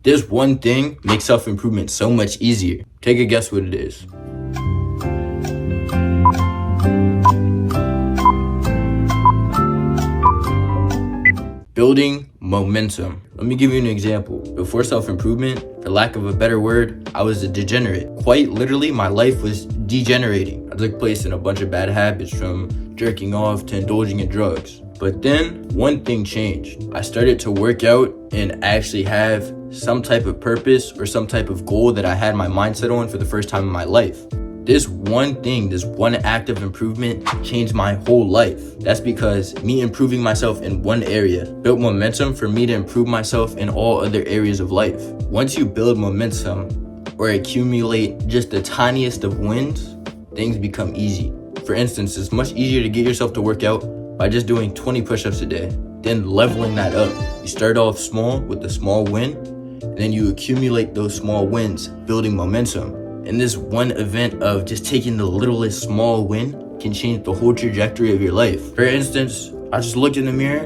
This one thing makes self-improvement so much easier. Take a guess what it is. Building momentum. Let me give you an example. Before self-improvement, for lack of a better word, I was a degenerate. Quite literally, my life was degenerating. I took place in a bunch of bad habits, from jerking off to indulging in drugs. But then one thing changed. I started to work out and actually have some type of purpose or some type of goal that I had my mindset on for the first time in my life. This one thing, this one act of improvement changed my whole life. That's because me improving myself in one area built momentum for me to improve myself in all other areas of life. Once you build momentum or accumulate just the tiniest of wins, things become easy. For instance, it's much easier to get yourself to work out by just doing 20 push-ups a day, then leveling that up. You start off small with a small win, and then you accumulate those small wins, building momentum. And this one event of just taking the littlest small win can change the whole trajectory of your life. For instance, I just looked in the mirror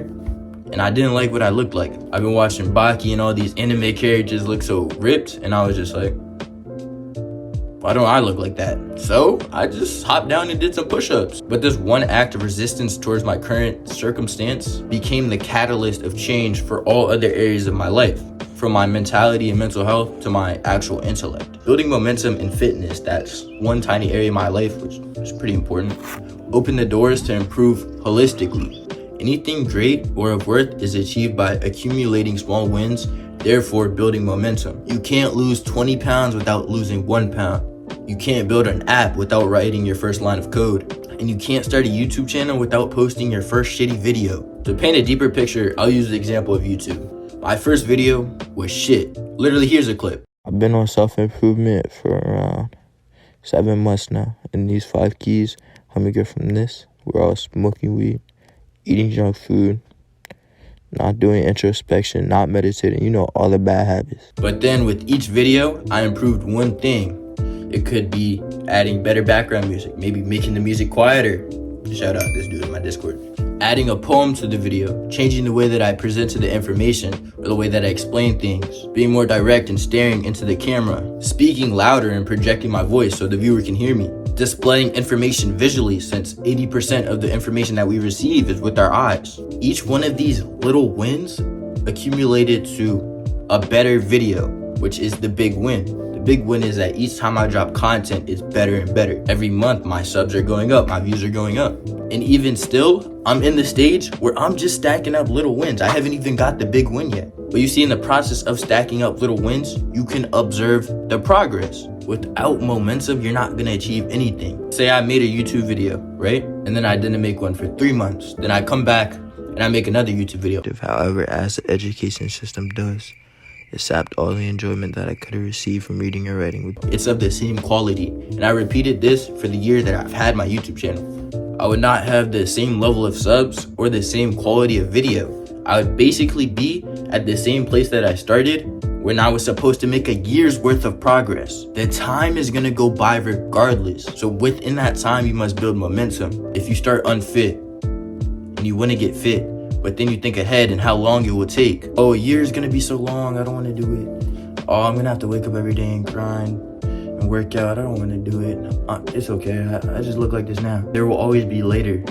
and I didn't like what I looked like. I've been watching Baki and all these anime characters look so ripped, and I was just like, why don't I look like that? So I just hopped down and did some push-ups. But this one act of resistance towards my current circumstance became the catalyst of change for all other areas of my life, from my mentality and mental health to my actual intellect. Building momentum in fitness, that's one tiny area of my life, which is pretty important, opened the doors to improve holistically. Anything great or of worth is achieved by accumulating small wins, therefore building momentum. You can't lose 20 pounds without losing 1 pound. You can't build an app without writing your first line of code. And you can't start a YouTube channel without posting your first shitty video. To paint a deeper picture, I'll use the example of YouTube. My first video was shit. Literally, here's a clip. I've been on self-improvement for around 7 months now. And these 5 keys help me get from this. We're all smoking weed, eating junk food, not doing introspection, not meditating, all the bad habits. But then with each video, I improved one thing. It could be adding better background music, maybe making the music quieter. Shout out this dude in my Discord. Adding a poem to the video, changing the way that I presented the information or the way that I explain things, being more direct and staring into the camera, speaking louder and projecting my voice so the viewer can hear me, displaying information visually, since 80% of the information that we receive is with our eyes. Each one of these little wins accumulated to a better video, which is the big win. The big win is that each time I drop content, it's better and better. Every month, my subs are going up, my views are going up. And even still, I'm in the stage where I'm just stacking up little wins. I haven't even got the big win yet. But you see, in the process of stacking up little wins, you can observe the progress. Without momentum, you're not gonna achieve anything. Say I made a YouTube video, right? And then I didn't make one for 3 months. Then I come back and I make another YouTube video. However, as the education system does, it sapped all the enjoyment that I could have received from reading and writing. It's of the same quality. And I repeated this for the year that I've had my YouTube channel. I would not have the same level of subs or the same quality of video. I would basically be at the same place that I started when I was supposed to make a year's worth of progress. The time is gonna go by regardless. So within that time, you must build momentum. If you start unfit and you wanna get fit, but then you think ahead and how long it will take. Oh, a year is gonna be so long, I don't wanna do it. Oh, I'm gonna have to wake up every day and grind and work out. I don't wanna do it. It's okay, I just look like this now. There will always be later.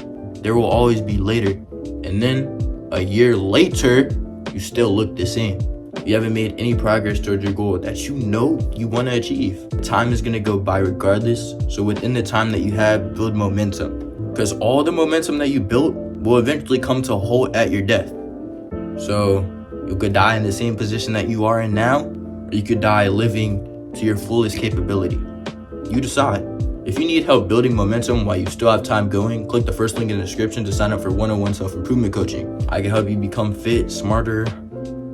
There will always be later. And then a year later, you still look the same. You haven't made any progress towards your goal that you know you want to achieve. Time is going to go by regardless. So within the time that you have, build momentum. Because all the momentum that you built will eventually come to a halt at your death. So you could die in the same position that you are in now, or you could die living to your fullest capability. You decide. If you need help building momentum while you still have time going, click the first link in the description to sign up for one-on-one self-improvement coaching. I can help you become fit, smarter,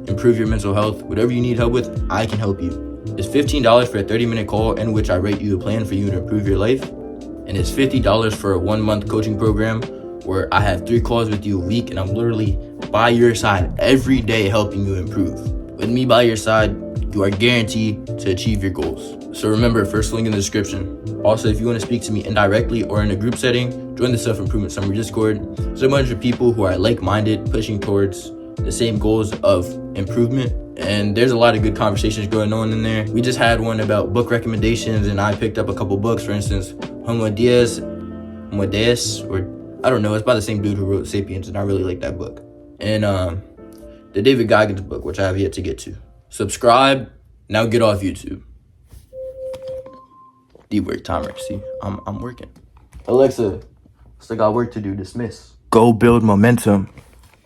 improve your mental health. Whatever you need help with, I can help you. It's $15 for a 30-minute call in which I rate you a plan for you to improve your life. And it's $50 for a 1-month coaching program where I have 3 calls with you a week and I'm literally by your side every day helping you improve. With me by your side, you are guaranteed to achieve your goals. So remember, first link in the description. Also, if you want to speak to me indirectly or in a group setting, join the Self-Improvement Summer Discord. There's a bunch of people who are like-minded, pushing towards the same goals of improvement and there's a lot of good conversations going on in there. We just had one about book recommendations, and I picked up a couple books. For instance, Homo Deus, or I don't know, it's by the same dude who wrote Sapiens, and I really like that book. And the David Goggins book, which I have yet to get to. Subscribe, now get off YouTube. Deep work timer, see, I'm working. Alexa, still got work to do, dismiss. Go build momentum.